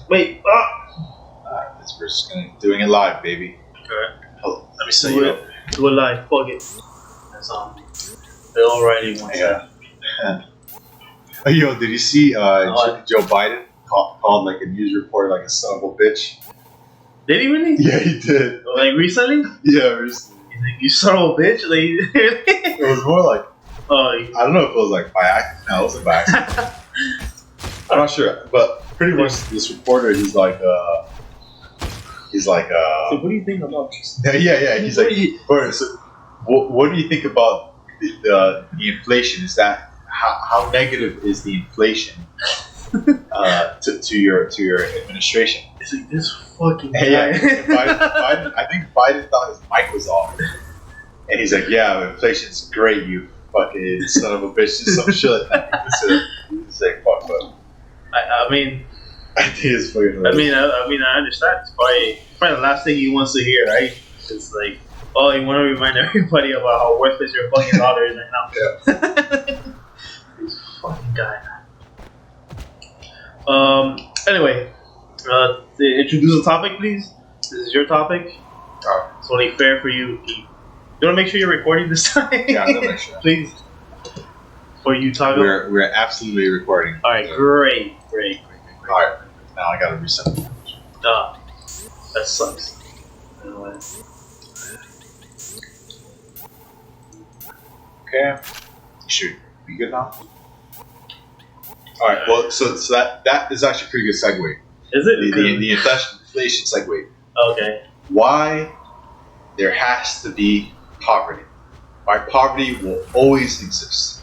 Wait. We're just doing it live, baby. Alright. Oh, let me set you up. Do it live. Fuck it. That's Bill O'Reilly once Yeah. Oh, yo, did you see Joe Biden called like a news reporter like a son of a bitch? Did he really? Yeah, he did. Like recently? Yeah, recently. He's like, you son of a bitch. Like, It was more like, oh, I don't know if it was like by accident. No, it wasn't by accident. I'm not sure, but pretty much this reporter, he's like, so what do you think about this? yeah. He's like, so what do you think about the inflation? Is that how negative is the inflation to your administration? It's like this fucking guy. Yeah, Biden, I think Biden thought his mic was off, and he's like, "Yeah, inflation's great, you fucking son of a bitch," just some shit like that. He's like, "Fuck, but." I mean, I think it's fucking. I understand. It's probably the last thing he wants to hear, right? It's like, oh, you want to remind everybody about how worthless your fucking dollar is right now. Yeah. This fucking guy. Anyway, introduce the topic, please. This is your topic. Alright. It's only fair for you. You want to make sure you're recording this time? Yeah, I'm gonna make sure. Please. For you, Taco. We're absolutely recording. All right, great. All right, now I gotta reset. That sucks. Okay, should be good now. All right, well, so that is actually a pretty good segue. Is it The inflation segue? Okay. Why there has to be poverty? Why poverty will always exist?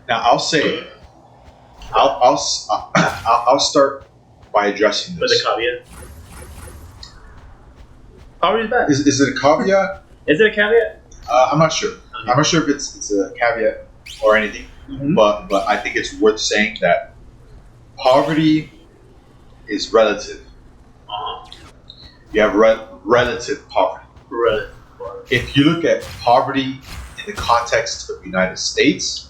Now I'll say, I'll start by addressing With this. a caveat. Poverty's bad. Is it a caveat? Is it a caveat? I'm not sure. I'm not sure if it's a caveat or anything, but I think it's worth saying that poverty is relative. You have relative poverty. Relative. If you look at poverty in the context of the United States,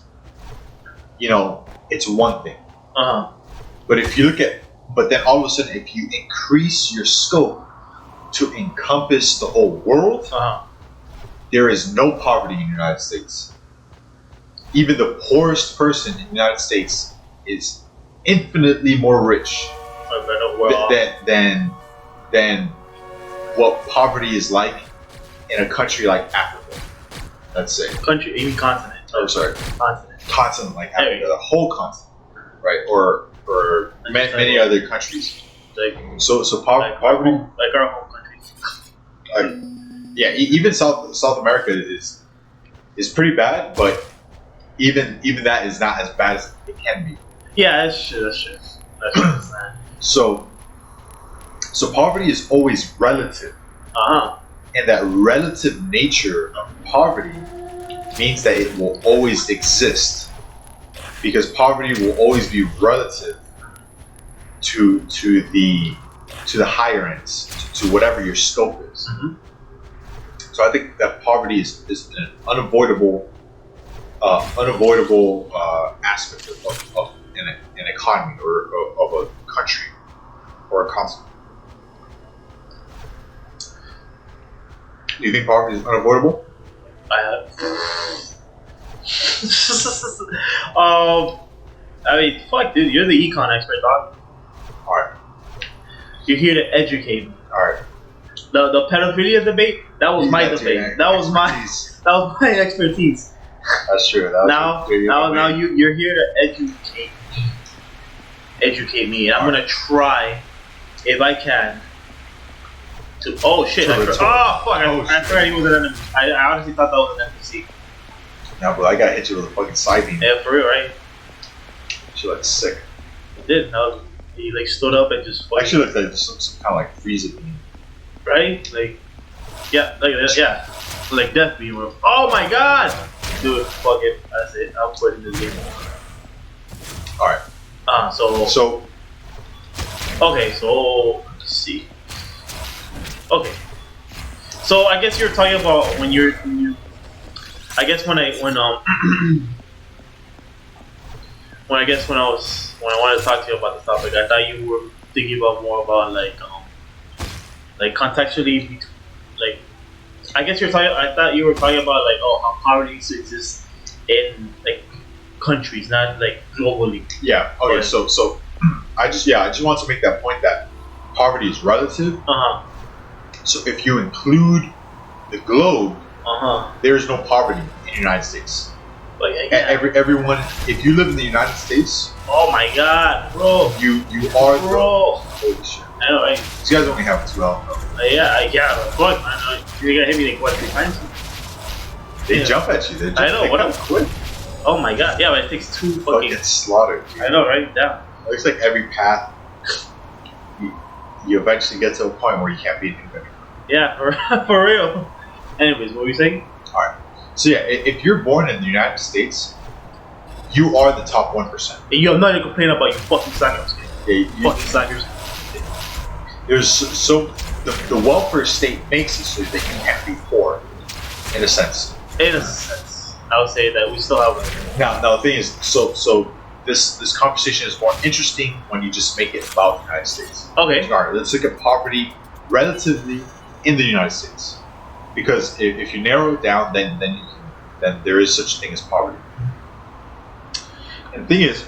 it's one thing. But if you look at, but then all of a sudden, if you increase your scope to encompass the whole world, there is no poverty in the United States. Even the poorest person in the United States is infinitely more rich than what poverty is like in a country like Africa. Let's say country, even continent. Oh, sorry, continent like Africa, the whole continent, right? Or many other countries. So poverty, like our home countries. Yeah, even South America is pretty bad, but even that is not as bad as it can be. Yeah, that's true. So poverty is always relative. And that relative nature of poverty means that it will always exist, because poverty will always be relative to the higher ends, to whatever your scope is. So I think that poverty is an unavoidable aspect of an economy or of a country or a continent. Do you think poverty is unavoidable? I mean, fuck, dude, you're the econ expert, dog. Alright. You're here to educate me. Alright. The pedophilia debate, that was my debate. That was my expertise. That's true. Now you're here to educate me. And I'm gonna try, if I can, to. Oh shit! I forgot he was an enemy. I honestly thought that was an NPC. No, but I got hit you with a fucking side beam. Yeah, for real, right? She looked sick. It did. No, he like stood up and just. Actually, looked like some kind of like freezer beam. Right? Like, yeah, like this. Yeah, like death beam. Oh my god! Dude, fuck it. That's it. I'm quitting this game. All right. So. Okay, so let's see. Okay, so I guess you're talking about when you. I guess when when I wanted to talk to you about this topic, I thought you were thinking about more about like contextually, like I guess you're talking. I thought you were talking about like how poverty used to exist in like countries, not like globally. Yeah. Okay. Right. So I just want to make that point that poverty is relative. So if you include the globe, there is no poverty in the United States. Like Everyone, if you live in the United States, oh my god, bro, you are bro. Holy shit. I know, right? These guys only have 2 health though. Yeah, fuck, man. You're gonna hit me like what 3 times? They jump at you. I know, what up up? quick. Oh my god, yeah, but it takes 2 fucking. Get slaughtered. Dude. I know, right? Down. It looks like every path, you eventually get to a point where you can't beat anybody. Yeah, for real. Anyways, what were you saying? Alright. So yeah, if you're born in the United States, you are the top 1%. And you have nothing to complain about, you fucking suckers. Yeah, fucking suckers. There's the welfare state makes it so that you can't be poor, in a sense. In a sense, I would say that we still have one. Now the thing is, so this conversation is more interesting when you just make it about the United States. Okay. All right, let's look at poverty relatively in the United States, because if you narrow it down, then there is such a thing as poverty. And the thing is,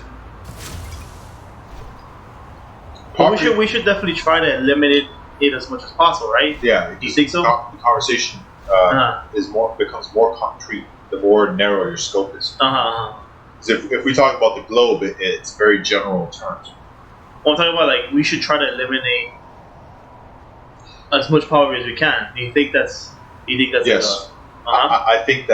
poverty, we should definitely try to eliminate it as much as possible, right? Yeah. Do you think so? The conversation becomes more concrete the more narrow your scope is. Because if we talk about the globe, it's very general terms. Well, I'm talking about like we should try to eliminate as much poverty as we can. Do you think that's? Yes. I think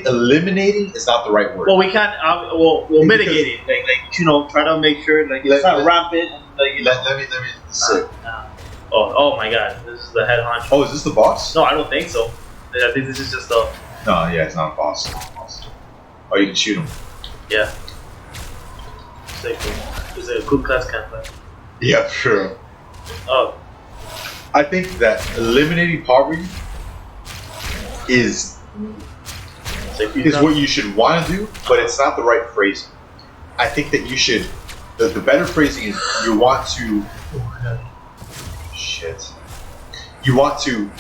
eliminating is not the right word. Well, we can't. We'll mitigate it. Like try to make sure like it's not rampant. And, let me sit. Oh my god, this is the head honcho. Oh, is this the boss? No, I don't think so. I think this is just a. No, yeah, it's not a boss. Oh, you can shoot him. Yeah. It's a good class campaign. Yeah, sure. Oh. I think that eliminating poverty is what you should want to do, but it's not the right phrasing. I think that you should. The better phrasing is you want to. Shit. You want to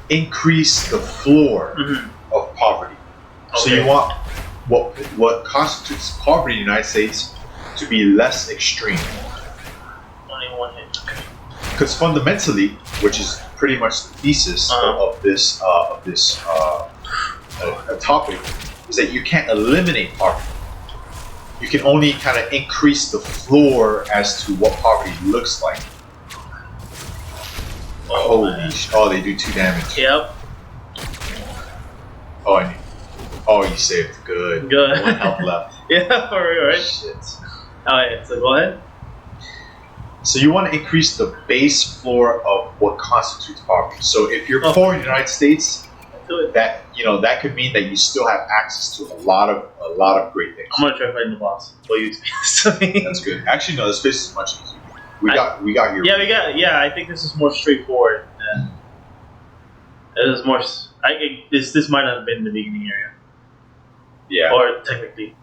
increase the floor of poverty. Okay. So you want what constitutes poverty in the United States to be less extreme. Because fundamentally, which is pretty much the thesis of this topic, is that you can't eliminate poverty. You can only kind of increase the floor as to what poverty looks like. Holy shit. Oh, they do 2 damage. Yep. Oh, you saved. Good. 1 health left. Yeah, for real, right? Shit. Alright, so go ahead. So you want to increase the base floor of what constitutes poverty. So if you're poor in the United States, that could mean that you still have access to a lot of great things. I'm gonna try fighting the boss. What you experience to me. That's good. Actually, no, this face is much easier. We got here. Yeah, I think this is more straightforward. It is more. This might not have been the beginning area. Yeah. Or technically,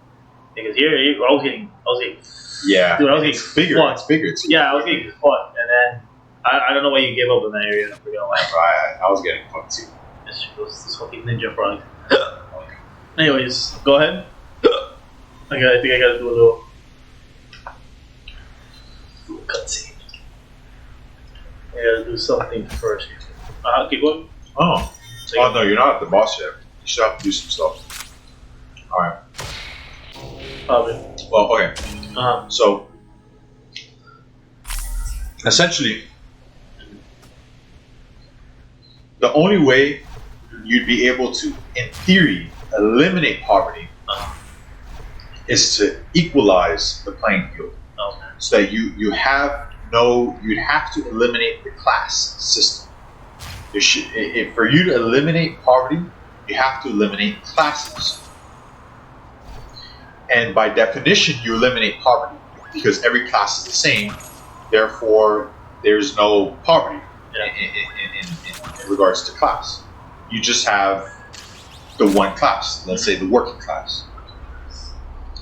because here I was getting. Yeah. Dude, I was getting it's bigger. fucked. It's bigger too. Yeah, I was getting fucked, and then I don't know why you gave up in that area. I forgot why. I was getting fucked too. This fucking ninja frog. Anyways, go ahead. I think I gotta do a little cutscene. I gotta do something first. Keep going. Oh no, you're not at the boss yet. You still have to do some stuff. All right. Probably. Well, okay. So, essentially, the only way you'd be able to, in theory, eliminate poverty is to equalize the playing field. Okay. So that you'd have to eliminate the class system. For you to eliminate poverty, you have to eliminate classes. And by definition, you eliminate poverty because every class is the same. Therefore, there's no poverty in regards to class. You just have the one class. Let's say the working class.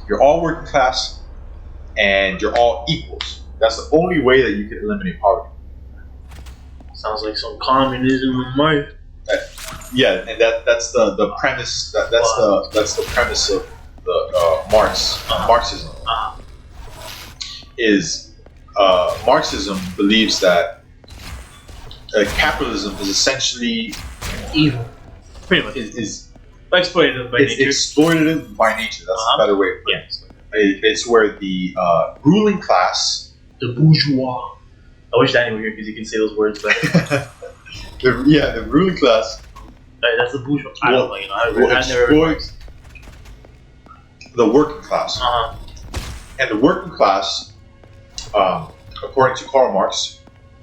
You're all working class, and you're all equals. That's the only way that you can eliminate poverty. Sounds like some communism in life. Yeah, and that's the premise. That's the premise of the Marxism. Is Marxism believes that capitalism is essentially evil. Pretty much is exploitative by nature. It's exploitative by nature. That's a better way of putting it. It's where the ruling class, the bourgeois. I wish Danny were here because he can say those words better. the ruling class. That's the bourgeois. I don't know. Will exploit the working class, and the working class, according to Karl Marx,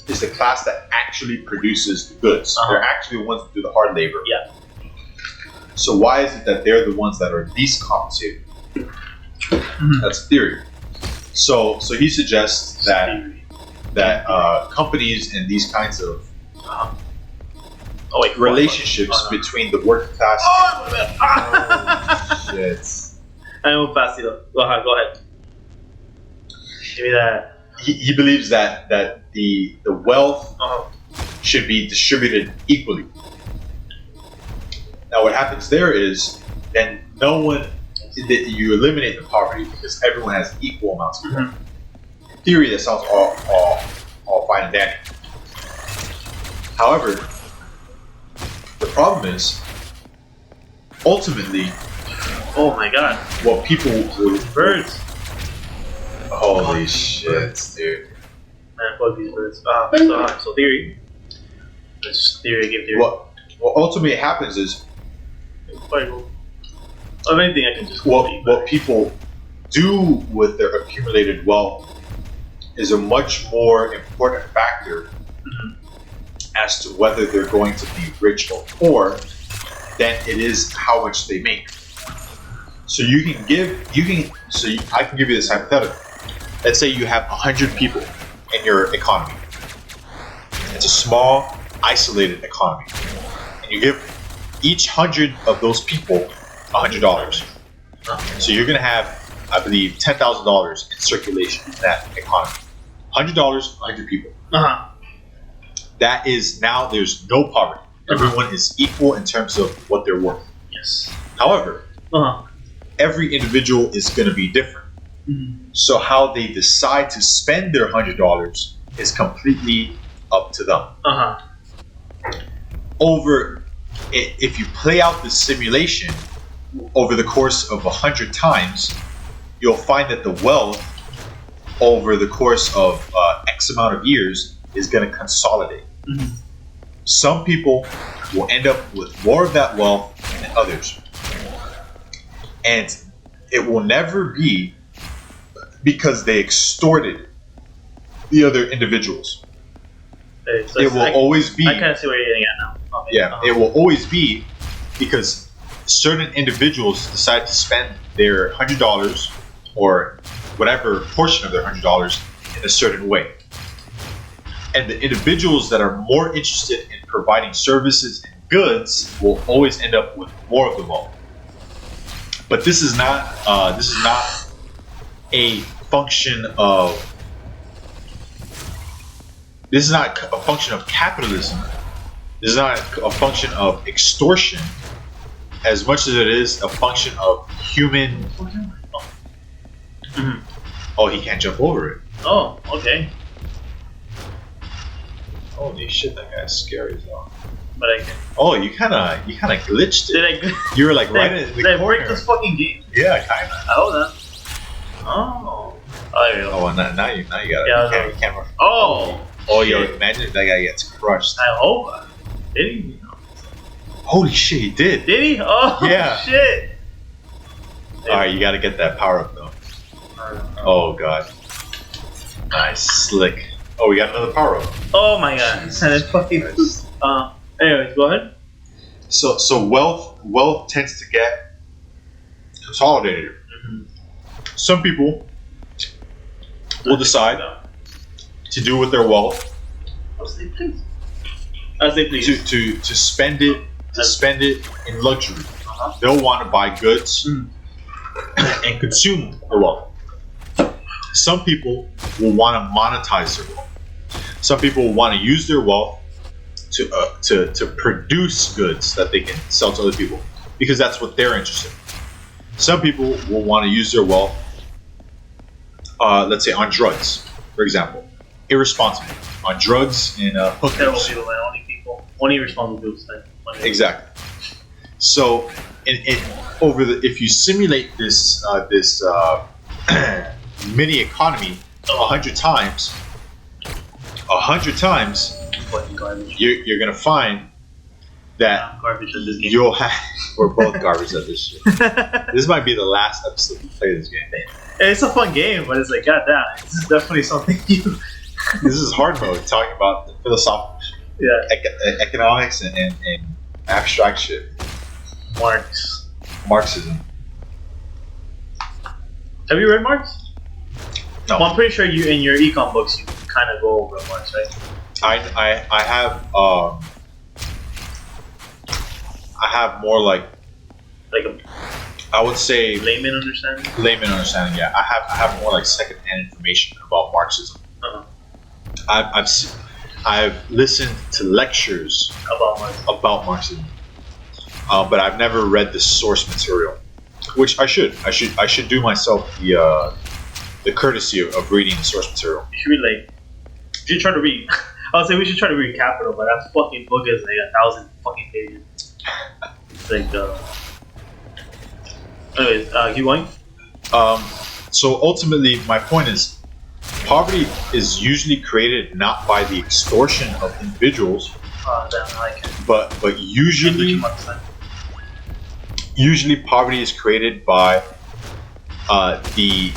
is the class that actually produces the goods. They're actually the ones that do the hard labor. Yeah. So why is it that they're the ones that are least compensated? That's theory. So he suggests that companies and these kinds of relationships between the working class. Oh shit! I know fast enough. Go ahead. Give me that. He believes that the wealth should be distributed equally. Now, what happens there is then you eliminate the poverty because everyone has equal amounts of wealth. In theory, that sounds all fine and dandy. However, the problem is ultimately, oh my god, what people would birds. Holy shit, dude! Man, fuck these birds. So theory. Let's give theory. What ultimately happens is, of anything I can just. What people do with their accumulated wealth is a much more important factor as to whether they're going to be rich or poor than it is how much they make. So I can give you this hypothetical. Let's say you have 100 people in your economy. It's a small, isolated economy. And you give each 100 of those people $100. So you're going to have, I believe, $10,000 in circulation in that economy. $100, 100 people. That is, now there's no poverty. Everyone is equal in terms of what they're worth. Yes. However, every individual is going to be different. So how they decide to spend their $100 is completely up to them. If you play out the simulation over the course of 100 times, you'll find that the wealth over the course of X amount of years is going to consolidate. Some people will end up with more of that wealth than others. And it will never be because they extorted the other individuals. It will always be. I kind of see where you're getting at now. It will always be because certain individuals decide to spend their $100 or whatever portion of their $100 in a certain way. And the individuals that are more interested in providing services and goods will always end up with more of the wealth. But this is not a function of. This is not a function of capitalism. This is not a function of extortion, as much as it is a function of human. Oh, he can't jump over it. Oh, okay. Holy shit, that guy's scary as hell. But I can. Oh, you kind of glitched it. You were like right in the corner. Did I break this fucking game? Yeah, kind of. Hold on. Oh. There you go. Oh, now you got it. Yeah, you can't. Oh. Oh, yo! Imagine if that guy gets crushed. I hope. Did he? Holy shit, he did. Did he? Oh yeah. Shit. All right, you got to get that power up though. Oh god. Nice, slick. Oh, we got another power up. Oh my god. And it's fucking. Anyways, go ahead. So wealth tends to get consolidated. Some people will decide to do with their wealth as they please to spend it in luxury. they'll want to buy goods and consume the wealth. Some people will want to monetize their wealth. Some people will want to use their wealth to produce goods that they can sell to other people because that's what they're interested in. Some people will want to use their wealth, let's say, on drugs, for example, irresponsibly on drugs and hookers. Terrible people, man. Only people, only responsible people spend money. Exactly. So, if you simulate this mini economy 100 times, Fucking garbage. you're gonna find that Garbage at this game. you'll have. We're both garbage at this shit. This might be the last episode we play this game. It's a fun game, but it's like, goddamn, this is definitely something you. This is hard mode, talking about the philosophical, economics and abstract shit. Marxism. Have you read Marx? No. Well, I'm pretty sure you in your econ books you kind of go over Marx, right? I have more like a I would say layman understanding. Yeah, I have more like secondhand information about Marxism. I've listened to lectures about Marxism, but I've never read the source material, which I should do myself the courtesy of reading the source material. You should try to read. I would say we should try to read Capital, but that fucking book is like 1,000 fucking pages. It's like, anyways, keep going. So ultimately, my point is, poverty is usually created not by the extortion of individuals, but usually poverty is created by the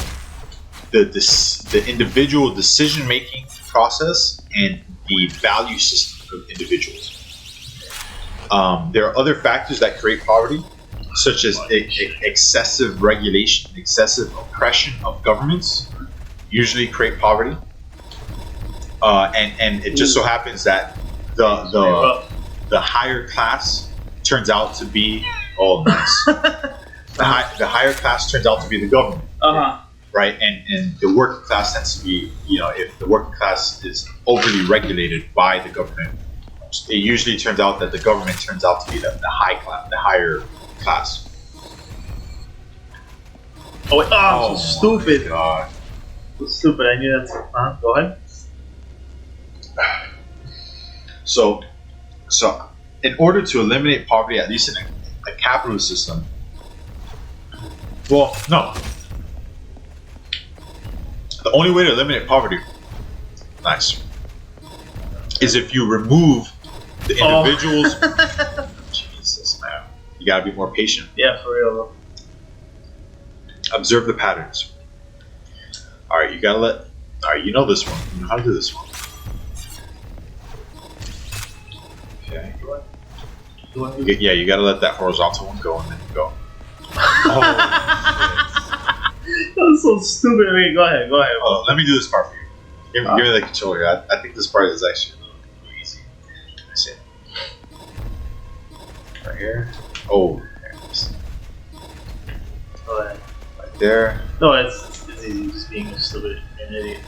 individual decision-making process and the value system of individuals. There are other factors that create poverty, such as excessive regulation, excessive oppression of governments, usually create poverty. And it just so happens that the higher class turns out to be nice. The higher class turns out to be the government. Right, and the working class tends to be, if the working class is overly regulated by the government, it usually turns out that the government turns out to be the high class, the higher class. So stupid. God. So stupid. I knew that. Go ahead. So, in order to eliminate poverty, at least in a capitalist system, the only way to eliminate poverty, is if you remove the individuals. Jesus, man, you gotta be more patient. Yeah, for real, though. Observe the patterns. All right, you gotta let. All right, you know this one. You know how to do this one. Okay. Yeah, you gotta let that horizontal one go, and then you go. That was so stupid. Wait, go ahead. Oh, let me do this part for you. Give me the controller. I think this part is actually a little easy. Let me see. Right here. Oh, go ahead. Right there. No, it's easy. Just being a stupid idiot.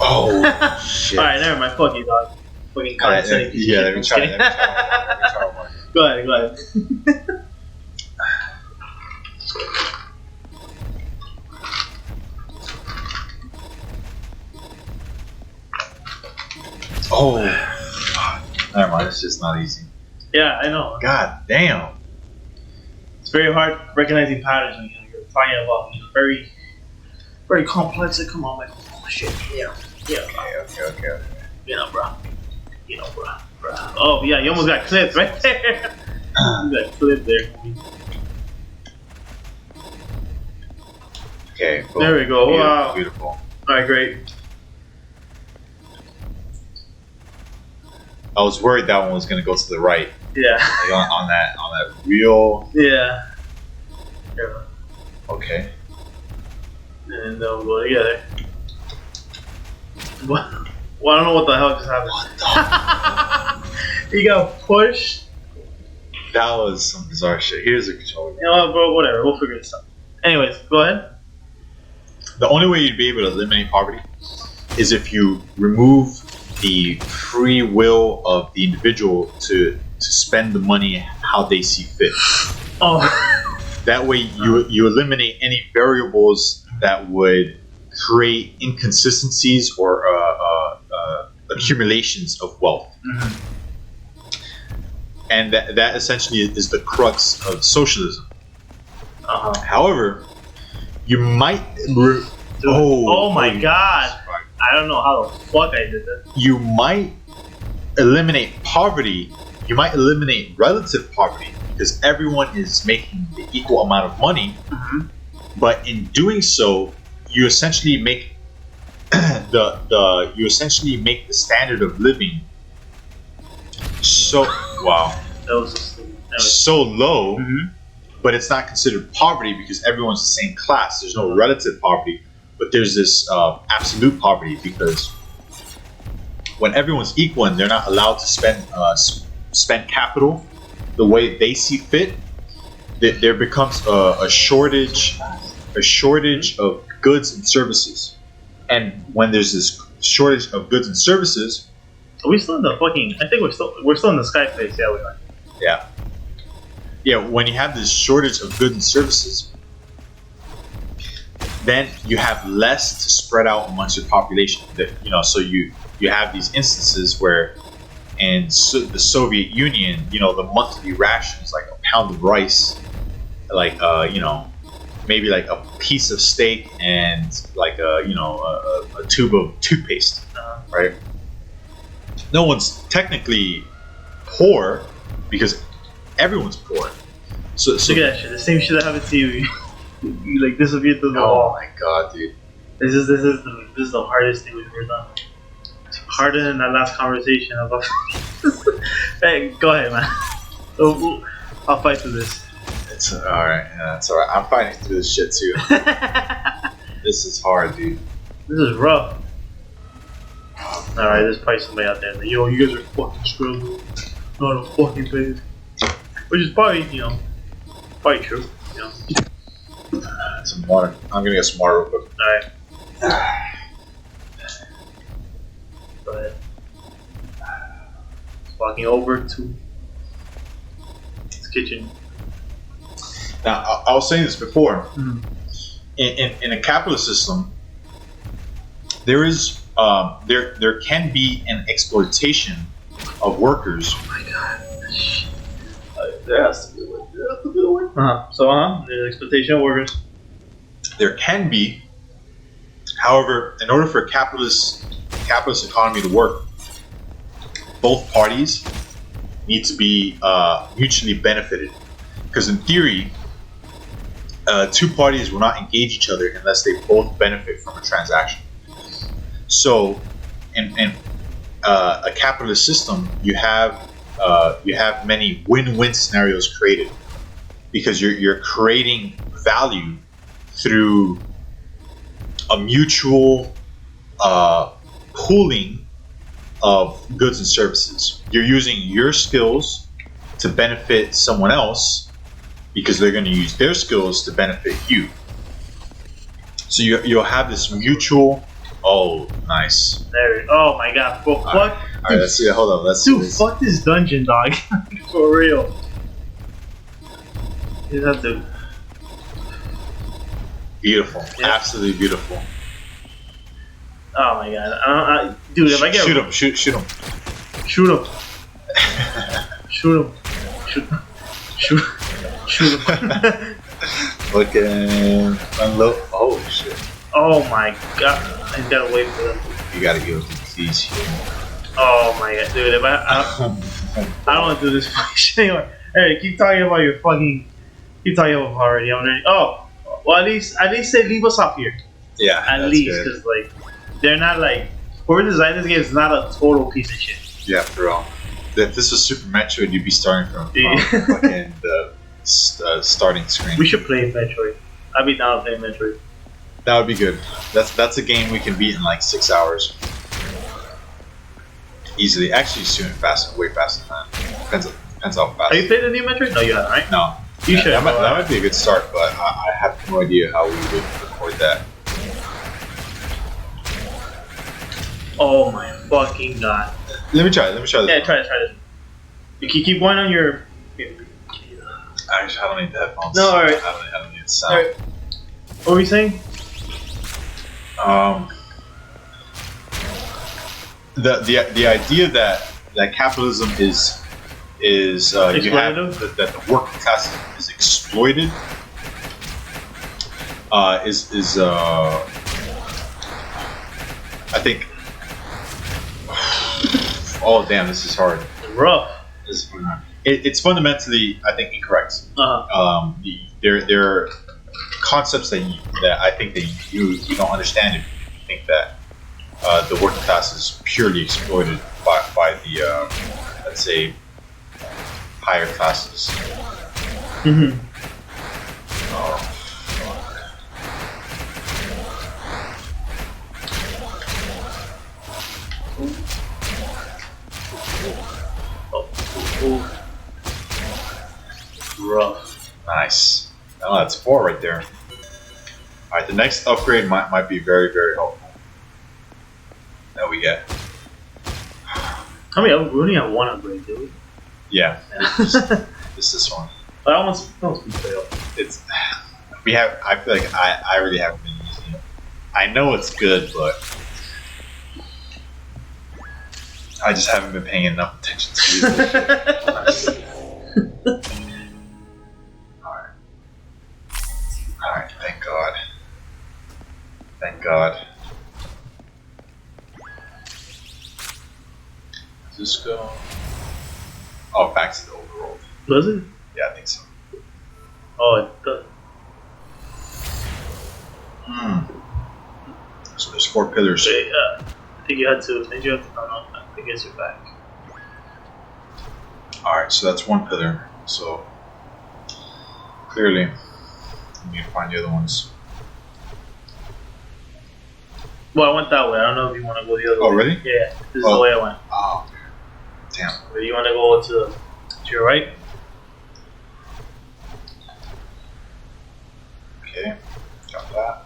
Oh, shit. Alright, never mind. Fuck you, dog. Fucking condescending. Yeah, let me try one more. Go ahead. Oh, never mind. It's just not easy. Yeah, I know. God damn. It's very hard recognizing patterns when you're finding about very, very complex. Like, come on, like, oh shit, yeah. Okay. Bro. Oh yeah, you almost got clipped right there. You got clipped there. Okay. Boom. There we go. Wow. Beautiful. All right, great. I was worried that one was gonna go to the right. Yeah. Like on that real. Yeah. Okay. And they'll go together. What? Well, I don't know what the hell just happened. What the? He got pushed. That was some bizarre shit. Here's a controller. You know what, bro? Whatever. We'll figure this out. Anyways, go ahead. The only way you'd be able to eliminate poverty is if you remove the free will of the individual to spend the money how they see fit. Oh. That way, you eliminate any variables that would create inconsistencies or accumulations of wealth. Mm-hmm. And that essentially is the crux of socialism. Uh-huh. However, you might... oh my god. I don't know how the fuck I did that. You might eliminate poverty. You might eliminate relative poverty because everyone is making the equal amount of money. Mm-hmm. But in doing so, you essentially make the standard of living so so low, mm-hmm. but it's not considered poverty because everyone's the same class. There's no relative poverty, but there's this absolute poverty because when everyone's equal and they're not allowed to spend capital the way they see fit, there becomes a shortage of goods and services. And when there's this shortage of goods and services, are we still in the fucking? I think we're still in the sky place. Yeah, we are. Yeah. When you have this shortage of goods and services, then you have less to spread out amongst your population. So you have these instances where, in the Soviet Union, the monthly ration is like a pound of rice, like maybe like a piece of steak and like a tube of toothpaste, right? No one's technically poor because everyone's poor. So look at that shit. The same shit that happened to you. You like disappeared to the Oh wall. my god, dude! This is the hardest thing we've ever done. Harder than that last conversation about. Hey, go ahead, man. I'll fight through this. It's all right. Yeah, it's all right. I'm fighting through this shit too. This is hard, dude. This is rough. Alright, there's probably somebody out there like, yo, you guys are fucking struggling. Not a fucking place. Which is probably, probably true. Some water. I'm gonna get some water real quick. Alright. Go ahead. Walking over to his kitchen. Now, I was saying this before. Mm-hmm. In a capitalist system, there is there can be an exploitation of workers. Oh my god. There has to be a way. There's exploitation of workers. There can be. However, in order for a capitalist economy to work, both parties need to be mutually benefited. Because in theory, two parties will not engage each other unless they both benefit from a transaction. So, in a capitalist system, you have many win-win scenarios created because you're creating value through a mutual pooling of goods and services. You're using your skills to benefit someone else because they're going to use their skills to benefit you. So you'll have this mutual. Oh, nice. Oh my god, bro, fuck. All right, let's see. Hold on, let's see. Dude, fuck this dungeon, dog. For real. You have to. Beautiful, Yeah. absolutely beautiful. Oh my god, dude, if I get shoot him. shoot him, shoot him. Looking unload. Oh shit! Oh my god, I gotta wait for them. You gotta go through these here. Oh my god, dude, if I don't want to do this fucking shit anymore. Hey, keep talking about your fucking. Keep talking about already. I'm ready. Oh, well, at least say leave us off here. Yeah, at that's least, good. because like they're not like whoever designed this game is not a total piece of shit. Yeah, for real. If this was Super Metroid, you'd be starting from Yeah. fucking the starting screen. We should play Metroid. I'd be down to play Metroid. That would be good. That's a game we can beat in like 6 hours. Easily. Actually, soon, fast, way faster than that. Depends Depends how fast. Have you played the new Metroid? No, you haven't, right? No. You should. That might be a good start, but I have no idea how we would record that. Oh my fucking god. Let me try this. Yeah, try this. You can keep going on your. Actually, I don't need the headphones. No, alright. I don't need the sound. Alright. What were you saying? The idea that capitalism is you have that the working class is exploited is I think. Oh damn! This is hard. Rough. It's fundamentally, I think, incorrect. There are concepts that I think that you don't understand if you think that the working class is purely exploited by the let's say higher classes. Mm-hmm. Oh, Rough. nice. Oh, that's 4 right there. Alright, the next upgrade might be very, very helpful. That we get. How many? We only have one upgrade, do we? Yeah. It's this one. But I almost beat fail. It's we have. I feel like I really haven't been using it. I know it's good, but I just haven't been paying enough attention to it. Alright, thank God. Thank God. Does this go? Oh, back to the overworld. Does it? Yeah, I think so. Oh, it does. So there's 4 pillars. Wait, I think you had to. I think you have to. No, I guess you're back. Alright, so that's 1 pillar. So clearly, we need to find the other ones. Well, I went that way. I don't know if you want to go the other way. Oh, really? Yeah, this is the way I went. Oh, damn. But you want to go to your right? Okay, got that.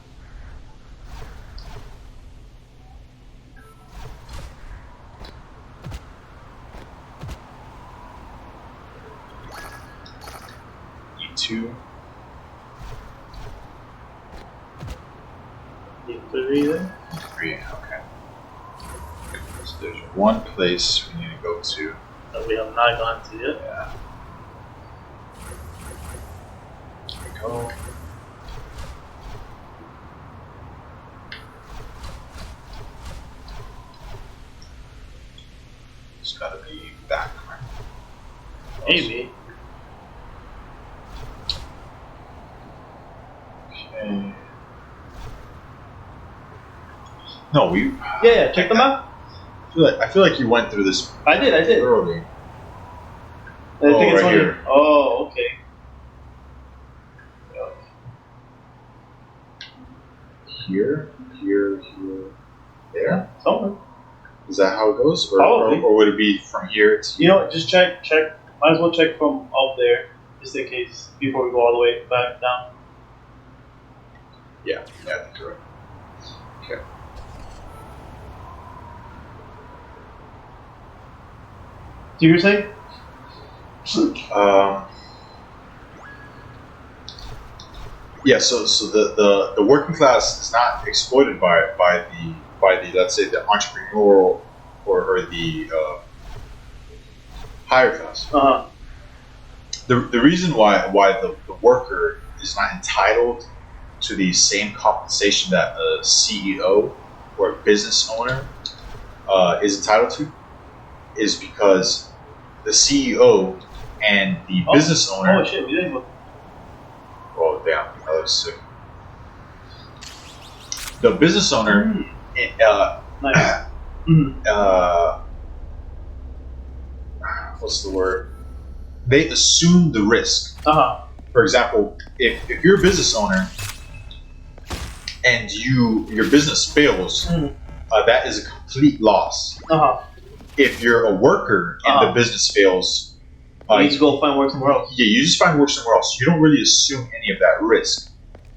E2. E3 there? 3, okay. So there's 1 place we need to go to. That we have not gone to yet. Yeah. There we go. It's gotta be back, right? Maybe. Okay. No, we. Yeah, check them out. I feel like you went through this I did. early. I think it's right only. here. Oh, okay. Here, there. Somewhere. Is that how it goes, Probably. or would it be from here to? You know what? Just check. Might as well check from up there, just in case, before we go all the way back down. Yeah, I think you're right. Okay. Do you say? Yeah. So the working class is not exploited by the let's say the entrepreneurial or the higher class. The reason why the worker is not entitled to the same compensation that a CEO or a business owner is entitled to is because the CEO and the business owner. Oh shit! We didn't go. Oh damn! That looks sick. The business owner, Nice. what's the word? They assume the risk. For example, if you're a business owner and your business fails, that is a complete loss. If you're a worker and the business fails, You just go find work somewhere else. Yeah, you just find work somewhere else. You don't really assume any of that risk.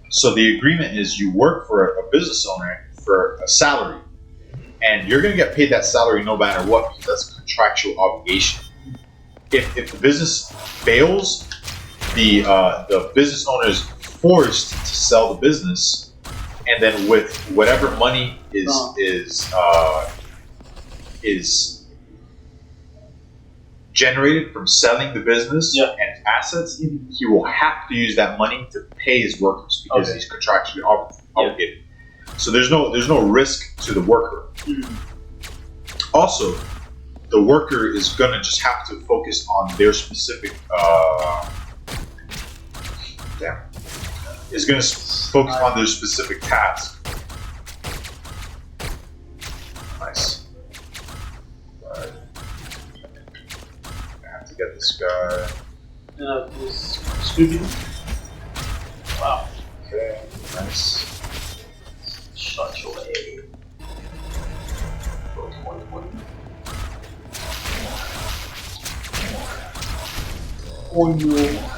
So the agreement is you work for a business owner for a salary, and you're going to get paid that salary no matter what, because that's a contractual obligation. If the business fails, the business owner is forced to sell the business, and then with whatever money is generated from selling the business and its assets, he will have to use that money to pay his workers because he's contractually obligated. So there's no risk to the worker. Also, the worker is gonna just have to focus on their specific is gonna focus on their specific task. Nice. Alright. I have to get this guy. This Scooby. Wow. Okay, nice. Shut your way. Oh no.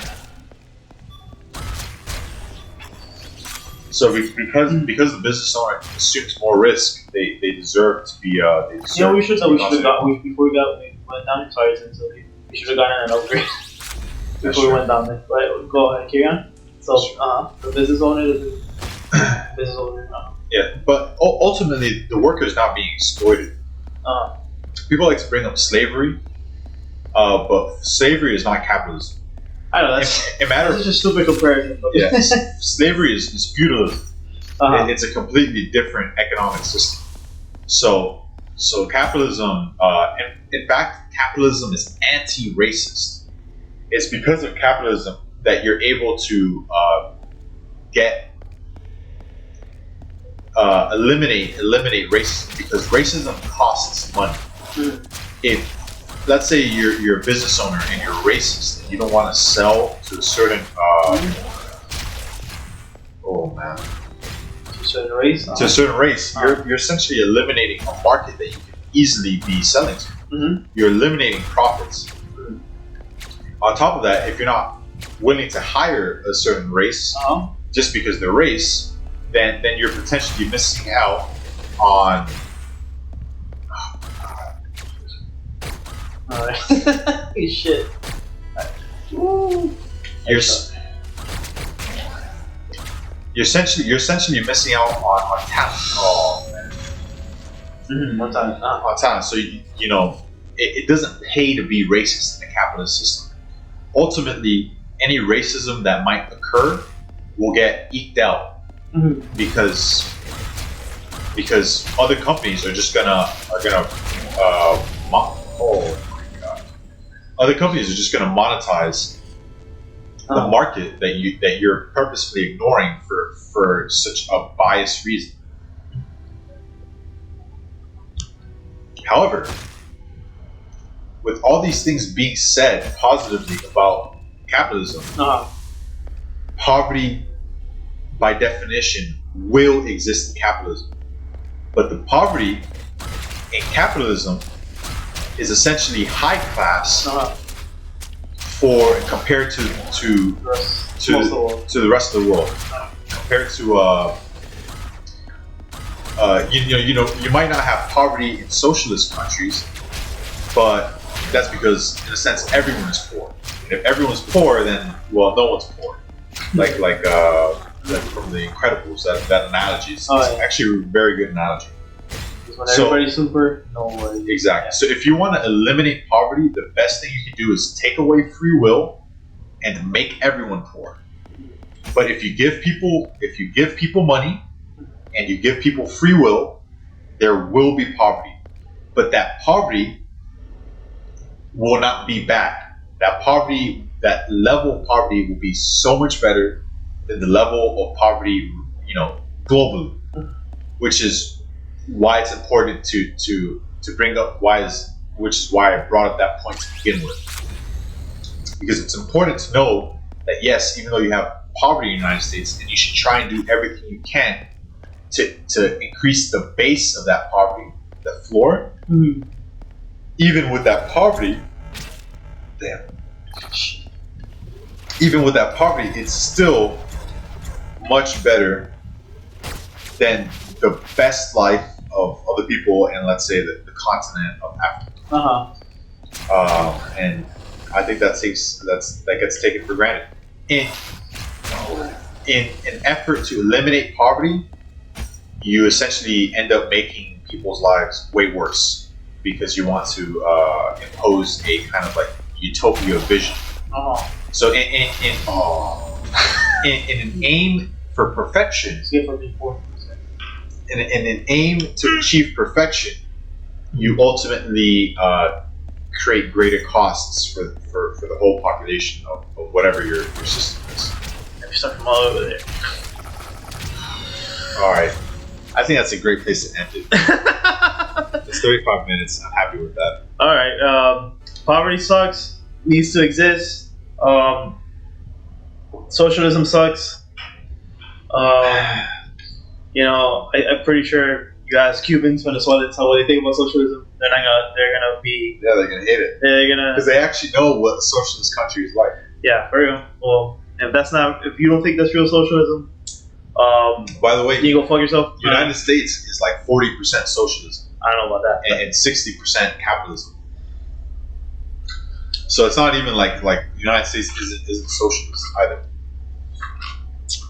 So because the business owner assumes more risk, they deserve to be. They deserve we should have got before we went down. Sorry, we should have gotten an upgrade before we went down there. Right, go ahead, carry on. So the business owner, Yeah, but ultimately the worker is not being exploited. People like to bring up slavery, but slavery is not capitalism. I know that's just a stupid comparison. Yeah, slavery is feudalism. It's a completely different economic system. So capitalism, in fact, capitalism is anti-racist. It's because of capitalism that you're able to eliminate racism, because racism costs money. If let's say you're a business owner and you're racist and you don't want to sell to a certain to a certain race. To a certain race, you're essentially eliminating a market that you can easily be selling to. You're eliminating profits. On top of that, if you're not willing to hire a certain race just because they're race, then you're potentially missing out on. Alright. Shit. You're essentially missing out on talent. Oh man. On talent. On talent. So you know it doesn't pay to be racist in the capitalist system. Ultimately, any racism that might occur will get eked out because other companies are just gonna other companies are just gonna monetize the market that you're purposefully ignoring for such a biased reason. However, with all these things being said positively about capitalism, poverty by definition will exist in capitalism. But the poverty in capitalism is essentially high class for compared to the rest of the world. Compared to you might not have poverty in socialist countries, but that's because in a sense everyone is poor. And if everyone's poor, then no one's poor. Like from The Incredibles, that analogy is actually a very good analogy. When everybody's super, no worries. Exactly. So if you want to eliminate poverty, the best thing you can do is take away free will and make everyone poor. But if you give people money and you give people free will, there will be poverty. But that poverty will not be bad. That level of poverty will be so much better than the level of poverty, globally, which is why it's important to bring up which is why I brought up that point to begin with. Because it's important to know that yes, even though you have poverty in the United States, and you should try and do everything you can to increase the base of that poverty, the floor. Even with that poverty, even with that poverty, it's still much better than the best life of other people in, let's say, the continent of Africa. And I think that gets taken for granted. In an effort to eliminate poverty, you essentially end up making people's lives way worse because you want to impose a kind of like utopia vision. So in an aim for perfection, in an aim to achieve perfection, you ultimately create greater costs for the whole population of whatever your system is. You're stuck from all over there. All right, I think that's a great place to end it. It's 35 minutes. I'm happy with that. All right, poverty sucks. Needs to exist. Socialism sucks. You know, I'm pretty sure you ask Cubans when it's what they think about socialism, they're gonna be. Yeah, they're gonna hate it. They're gonna because they actually know what a socialist country is like. Yeah, for real. Well, if you don't think that's real socialism, by the way, you go fuck yourself. The United States is like 40% socialism. I don't know about that. And 60% capitalism. So it's not even like the United States isn't socialist either.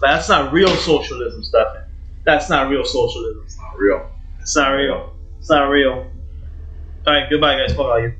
But that's not real socialism, Stefan. That's not real socialism. It's not real. It's not real. It's not real. All right, goodbye, guys. Fuck all you.